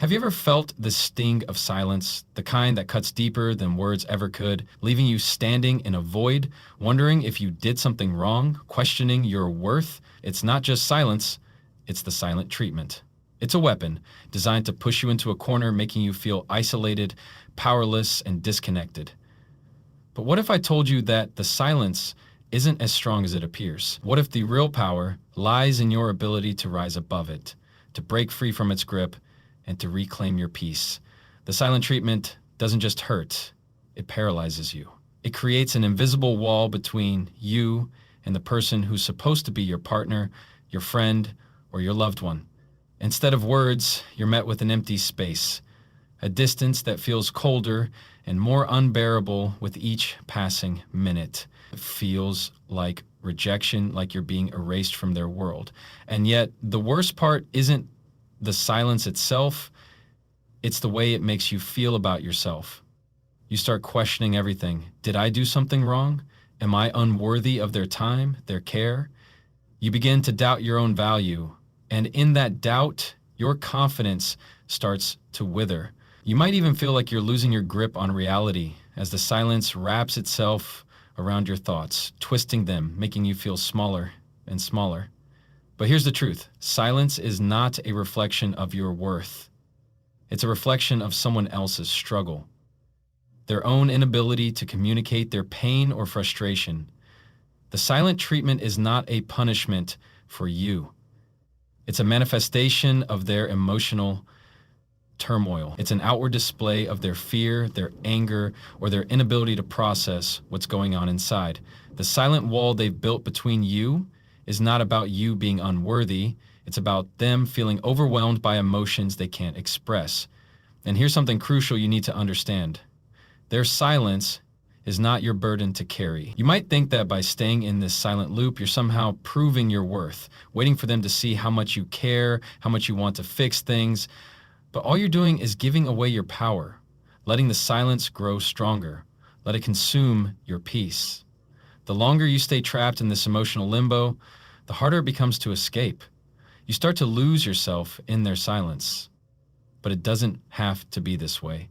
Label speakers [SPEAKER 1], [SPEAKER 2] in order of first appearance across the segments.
[SPEAKER 1] Have you ever felt the sting of silence, the kind that cuts deeper than words ever could, leaving you standing in a void, wondering if you did something wrong, questioning your worth? It's not just silence, it's the silent treatment. It's a weapon designed to push you into a corner, making you feel isolated, powerless, and disconnected. But what if I told you that the silence isn't as strong as it appears? What if the real power lies in your ability to rise above it, to break free from its grip, and to reclaim your peace? The silent treatment doesn't just hurt, it paralyzes you. It creates an invisible wall between you and the person who's supposed to be your partner, your friend, or your loved one. Instead of words, you're met with an empty space, a distance that feels colder and more unbearable with each passing minute. It feels like rejection, like you're being erased from their world. And yet, the worst part isn't the silence itself, it's the way it makes you feel about yourself. You start questioning everything. Did I do something wrong? Am I unworthy of their time, their care? You begin to doubt your own value, and in that doubt, your confidence starts to wither. You might even feel like you're losing your grip on reality as the silence wraps itself around your thoughts, twisting them, making you feel smaller and smaller. But here's the truth. Silence is not a reflection of your worth. It's a reflection of someone else's struggle, their own inability to communicate their pain or frustration. The silent treatment is not a punishment for you. It's a manifestation of their emotional turmoil. It's an outward display of their fear, their anger, or their inability to process what's going on inside. The silent wall they've built between you is not about you being unworthy. It's about them feeling overwhelmed by emotions they can't express. And here's something crucial you need to understand. Their silence is not your burden to carry. You might think that by staying in this silent loop, you're somehow proving your worth, waiting for them to see how much you care, how much you want to fix things. But all you're doing is giving away your power, letting the silence grow stronger. Let it consume your peace. The longer you stay trapped in this emotional limbo, the harder it becomes to escape. You start to lose yourself in their silence. But it doesn't have to be this way.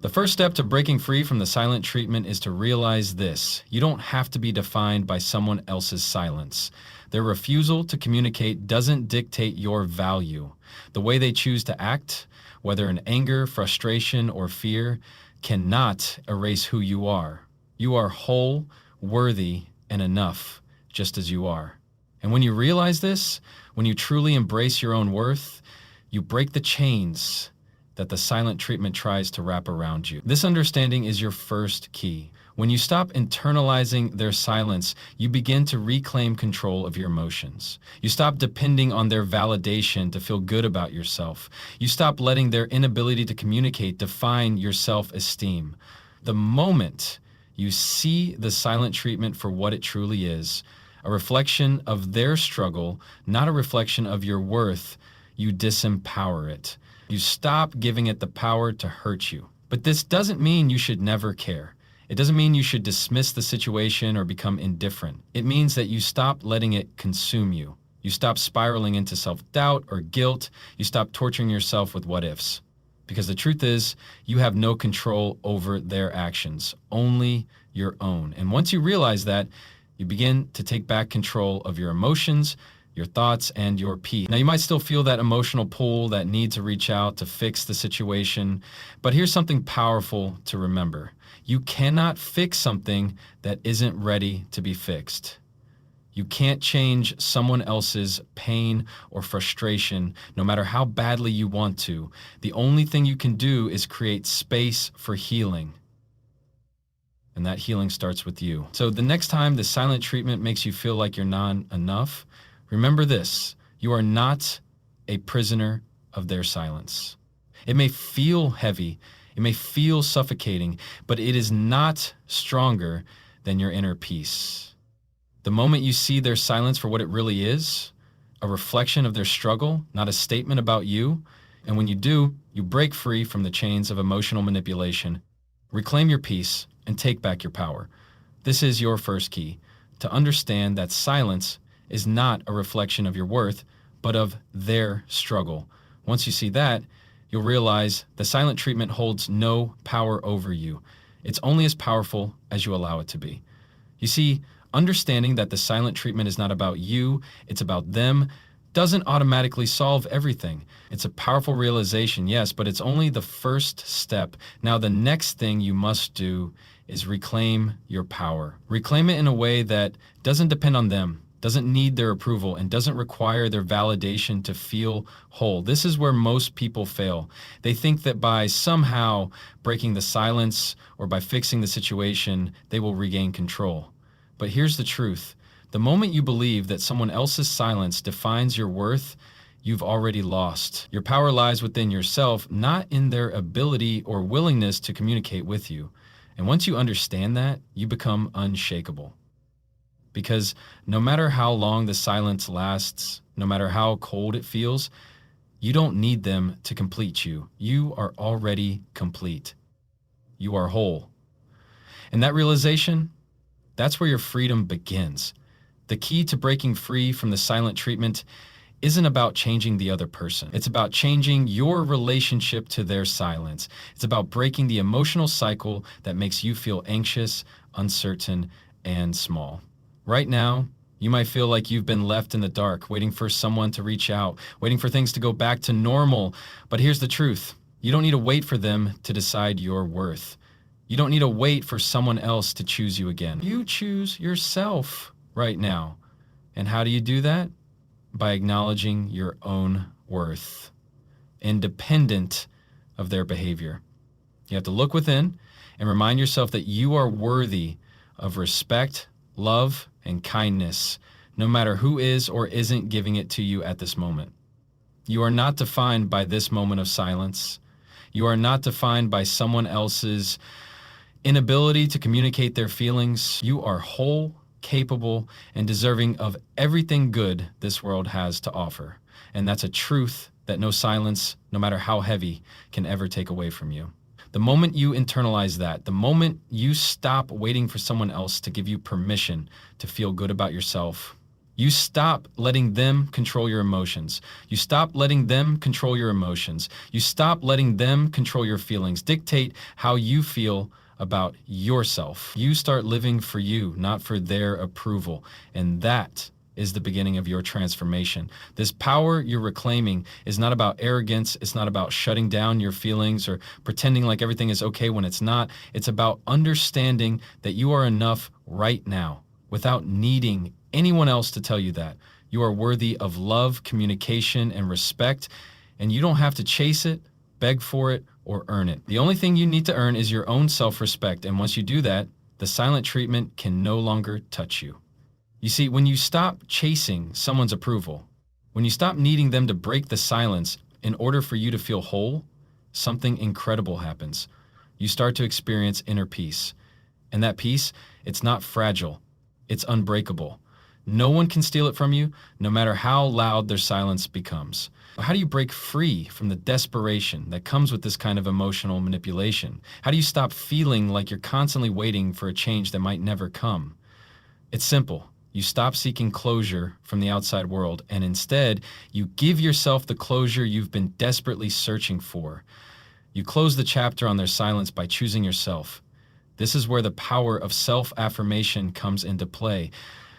[SPEAKER 1] The first step to breaking free from the silent treatment is to realize this. You don't have to be defined by someone else's silence. Their refusal to communicate doesn't dictate your value. The way they choose to act, whether in anger, frustration, or fear, cannot erase who you are. You are whole, worthy, and enough, just as you are. And when you realize this, when you truly embrace your own worth, you break the chains that the silent treatment tries to wrap around you. This understanding is your first key. When you stop internalizing their silence, you begin to reclaim control of your emotions. You stop depending on their validation to feel good about yourself. You stop letting their inability to communicate define your self-esteem. The moment you see the silent treatment for what it truly is, a reflection of their struggle, not a reflection of your worth, you disempower it. You stop giving it the power to hurt you. But this doesn't mean you should never care. It doesn't mean you should dismiss the situation or become indifferent. It means that you stop letting it consume you. You stop spiraling into self-doubt or guilt. You stop torturing yourself with what-ifs. Because the truth is, you have no control over their actions, only your own. And once you realize that, you begin to take back control of your emotions, your thoughts, and your peace. Now, you might still feel that emotional pull, that need to reach out to fix the situation, but here's something powerful to remember. You cannot fix something that isn't ready to be fixed. You can't change someone else's pain or frustration, no matter how badly you want to. The only thing you can do is create space for healing. And that healing starts with you. So the next time the silent treatment makes you feel like you're not enough, remember this: you are not a prisoner of their silence. It may feel heavy, it may feel suffocating, but it is not stronger than your inner peace. The moment you see their silence for what it really is, a reflection of their struggle, not a statement about you, and when you do, you break free from the chains of emotional manipulation, reclaim your peace, and take back your power. This is your first key, to understand that silence is not a reflection of your worth, but of their struggle. Once you see that, you'll realize the silent treatment holds no power over you. It's only as powerful as you allow it to be. You see, understanding that the silent treatment is not about you, it's about them, doesn't automatically solve everything. It's a powerful realization, yes, but it's only the first step. Now, the next thing you must do is reclaim your power. Reclaim it in a way that doesn't depend on them, doesn't need their approval, and doesn't require their validation to feel whole. This is where most people fail. They think that by somehow breaking the silence or by fixing the situation, they will regain control. But here's the truth. The moment you believe that someone else's silence defines your worth, you've already lost. Your power lies within yourself, not in their ability or willingness to communicate with you. And once you understand that, you become unshakable. Because no matter how long the silence lasts, no matter how cold it feels, you don't need them to complete you. You are already complete. You are whole. And that realization, that's where your freedom begins. The key to breaking free from the silent treatment isn't about changing the other person. It's about changing your relationship to their silence. It's about breaking the emotional cycle that makes you feel anxious, uncertain, and small. Right now, you might feel like you've been left in the dark, waiting for someone to reach out, waiting for things to go back to normal. But here's the truth. You don't need to wait for them to decide your worth. You don't need to wait for someone else to choose you again. You choose yourself right now. And how do you do that? By acknowledging your own worth, independent of their behavior. You have to look within and remind yourself that you are worthy of respect, love, and kindness, no matter who is or isn't giving it to you at this moment. You are not defined by this moment of silence. You are not defined by someone else's inability to communicate their feelings. You are whole, capable, and deserving of everything good this world has to offer. And that's a truth that no silence, no matter how heavy, can ever take away from you. The moment you internalize that, the moment you stop waiting for someone else to give you permission to feel good about yourself, you stop letting them control your emotions. You stop letting them control your emotions. You stop letting them control your feelings, dictate how you feel about yourself. You start living for you, not for their approval. And that is the beginning of your transformation. This power you're reclaiming is not about arrogance. It's not about shutting down your feelings or pretending like everything is okay when it's not. It's about understanding that you are enough right now without needing anyone else to tell you that. You are worthy of love, communication, and respect, and you don't have to chase it, beg for it, or earn it. The only thing you need to earn is your own self-respect, and once you do that, the silent treatment can no longer touch you. You see, when you stop chasing someone's approval, when you stop needing them to break the silence in order for you to feel whole, something incredible happens. You start to experience inner peace. And that peace, it's not fragile, it's unbreakable. No one can steal it from you, no matter how loud their silence becomes. How do you break free from the desperation that comes with this kind of emotional manipulation? How do you stop feeling like you're constantly waiting for a change that might never come? It's simple. You stop seeking closure from the outside world, and instead, you give yourself the closure you've been desperately searching for. You close the chapter on their silence by choosing yourself. This is where the power of self-affirmation comes into play.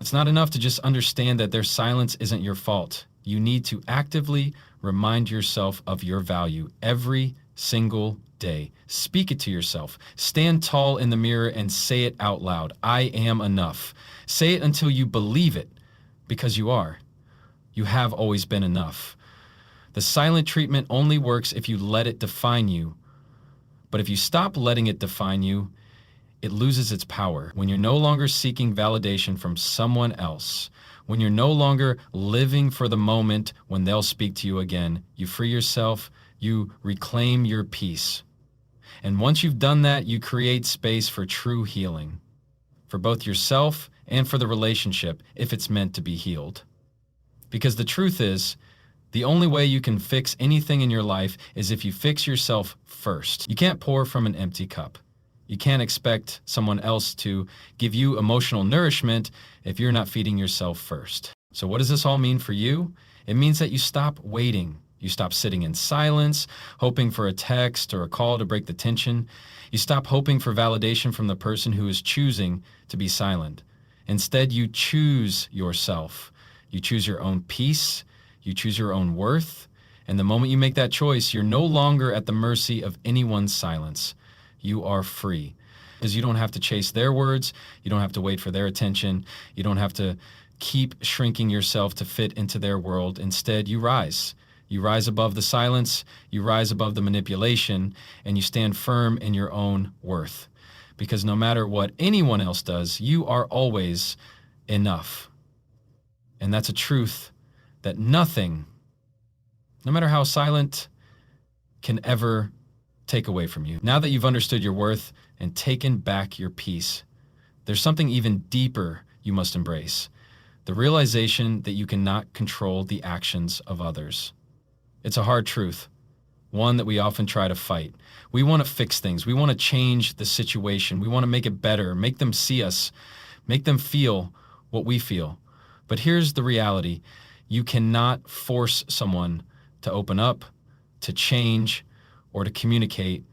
[SPEAKER 1] It's not enough to just understand that their silence isn't your fault. You need to actively remind yourself of your value every single day. Speak it to yourself. Stand tall in the mirror and say it out loud. I am enough. Say it until you believe it, because you are. You have always been enough. The silent treatment only works if you let it define you. But if you stop letting it define you, it loses its power. When you're no longer seeking validation from someone else, when you're no longer living for the moment when they'll speak to you again, you free yourself, you reclaim your peace. And once you've done that, you create space for true healing, for both yourself and for the relationship, if it's meant to be healed. Because the truth is, the only way you can fix anything in your life is if you fix yourself first. You can't pour from an empty cup. You can't expect someone else to give you emotional nourishment if you're not feeding yourself first. So what does this all mean for you? It means that you stop waiting You stop sitting in silence, hoping for a text or a call to break the tension. You stop hoping for validation from the person who is choosing to be silent. Instead, you choose yourself. You choose your own peace. You choose your own worth. And the moment you make that choice, you're no longer at the mercy of anyone's silence. You are free. Because you don't have to chase their words. You don't have to wait for their attention. You don't have to keep shrinking yourself to fit into their world. Instead, you rise. You rise above the silence. You rise above the manipulation. And you stand firm in your own worth. Because no matter what anyone else does, you are always enough. And that's a truth that nothing, no matter how silent, can ever take away from you. Now that you've understood your worth and taken back your peace, there's something even deeper you must embrace. The realization that you cannot control the actions of others. It's a hard truth, one that we often try to fight. We want to fix things. We want to change the situation. We want to make it better, make them see us, make them feel what we feel. But here's the reality. You cannot force someone to open up, to change, or to communicate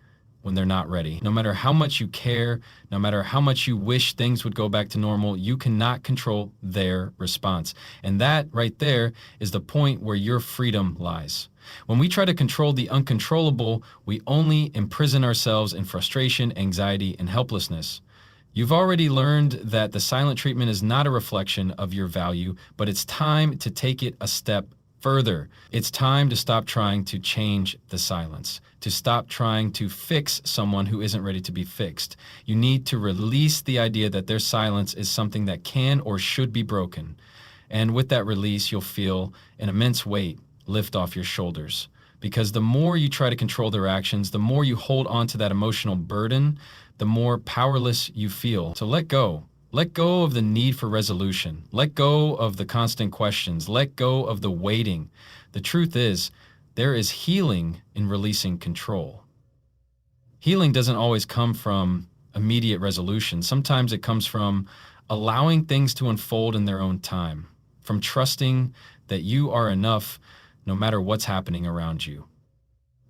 [SPEAKER 1] when they're not ready. No matter how much you care, no matter how much you wish things would go back to normal, you cannot control their response. And that right there is the point where your freedom lies. When we try to control the uncontrollable, we only imprison ourselves in frustration, anxiety, and helplessness. You've already learned that the silent treatment is not a reflection of your value, but it's time to take it a step further. It's time to stop trying to change the silence, to stop trying to fix someone who isn't ready to be fixed. You need to release the idea that their silence is something that can or should be broken. And with that release, you'll feel an immense weight lift off your shoulders. Because the more you try to control their actions, the more you hold on to that emotional burden, the more powerless you feel. So let go. Let go of the need for resolution. Let go of the constant questions. Let go of the waiting. The truth is, there is healing in releasing control. Healing doesn't always come from immediate resolution. Sometimes it comes from allowing things to unfold in their own time, from trusting that you are enough no matter what's happening around you.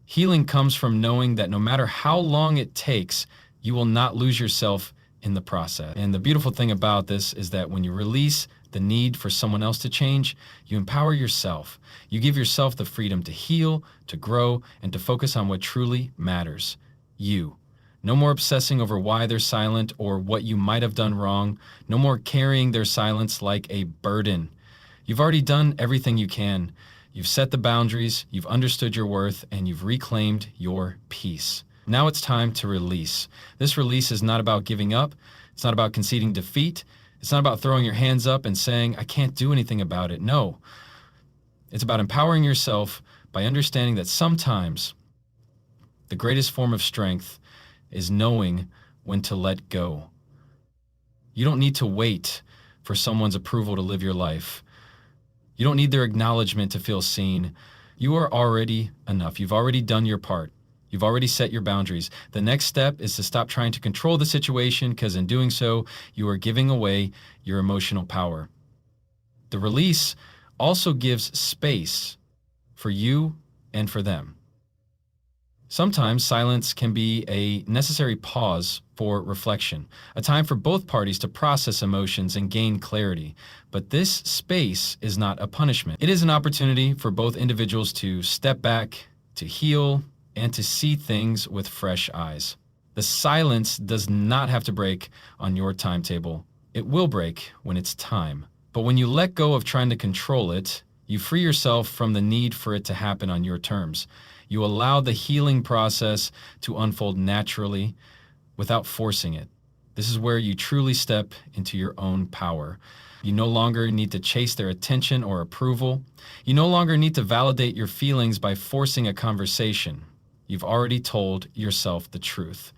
[SPEAKER 1] Healing comes from knowing that no matter how long it takes, you will not lose yourself in the process. And the beautiful thing about this is that when you release the need for someone else to change, you empower yourself. You give yourself the freedom to heal, to grow, and to focus on what truly matters. You. No more obsessing over why they're silent or what you might have done wrong. No more carrying their silence like a burden. You've already done everything you can. You've set the boundaries, you've understood your worth, and you've reclaimed your peace. Now it's time to release. This release is not about giving up. It's not about conceding defeat. It's not about throwing your hands up and saying, I can't do anything about it. No. It's about empowering yourself by understanding that sometimes the greatest form of strength is knowing when to let go. You don't need to wait for someone's approval to live your life. You don't need their acknowledgement to feel seen. You are already enough. You've already done your part. You've already set your boundaries. The next step is to stop trying to control the situation, because in doing so, you are giving away your emotional power. The release also gives space for you and for them. Sometimes silence can be a necessary pause for reflection, a time for both parties to process emotions and gain clarity. But this space is not a punishment. It is an opportunity for both individuals to step back, to heal, and to see things with fresh eyes. The silence does not have to break on your timetable. It will break when it's time. But when you let go of trying to control it, you free yourself from the need for it to happen on your terms. You allow the healing process to unfold naturally without forcing it. This is where you truly step into your own power. You no longer need to chase their attention or approval. You no longer need to validate your feelings by forcing a conversation. You've already told yourself the truth.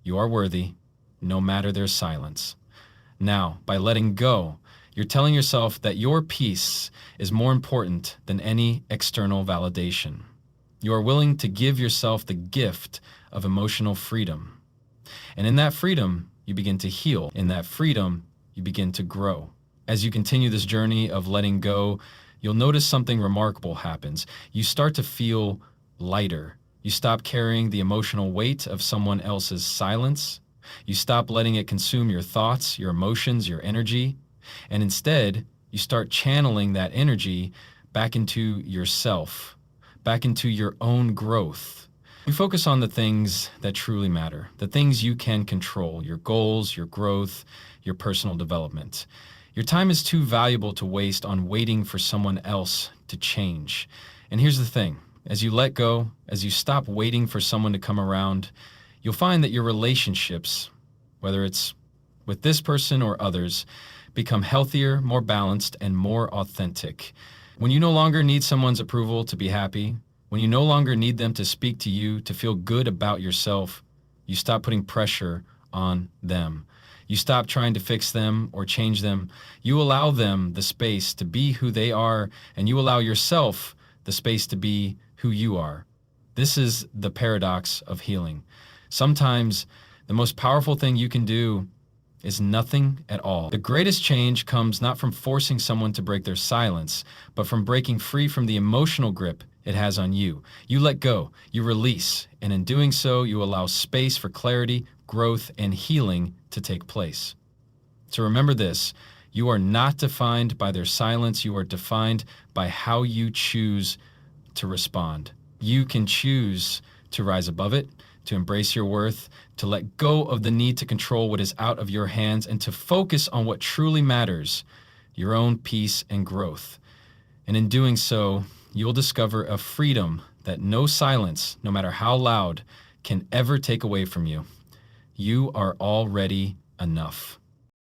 [SPEAKER 1] You are worthy, no matter their silence. Now, by letting go, you're telling yourself that your peace is more important than any external validation. You are willing to give yourself the gift of emotional freedom. And in that freedom, you begin to heal. In that freedom, you begin to grow. As you continue this journey of letting go, you'll notice something remarkable happens. You start to feel lighter. You stop carrying the emotional weight of someone else's silence. You stop letting it consume your thoughts, your emotions, your energy. And instead, you start channeling that energy back into yourself, back into your own growth. You focus on the things that truly matter, the things you can control, your goals, your growth, your personal development. Your time is too valuable to waste on waiting for someone else to change. And here's the thing, as you let go, as you stop waiting for someone to come around, you'll find that your relationships, whether it's with this person or others, become healthier, more balanced, and more authentic. When you no longer need someone's approval to be happy, when you no longer need them to speak to you to feel good about yourself, you stop putting pressure on them. You stop trying to fix them or change them. You allow them the space to be who they are, and you allow yourself the space to be who you are. This is the paradox of healing. Sometimes the most powerful thing you can do is nothing at all. The greatest change comes not from forcing someone to break their silence, but from breaking free from the emotional grip it has on you. You let go, you release, and in doing so, you allow space for clarity, growth, and healing to take place. So remember this, you are not defined by their silence, you are defined by how you choose to respond. You can choose to rise above it, to embrace your worth, to let go of the need to control what is out of your hands, and to focus on what truly matters, your own peace and growth. And in doing so, you'll discover a freedom that no silence, no matter how loud, can ever take away from you. You are already enough.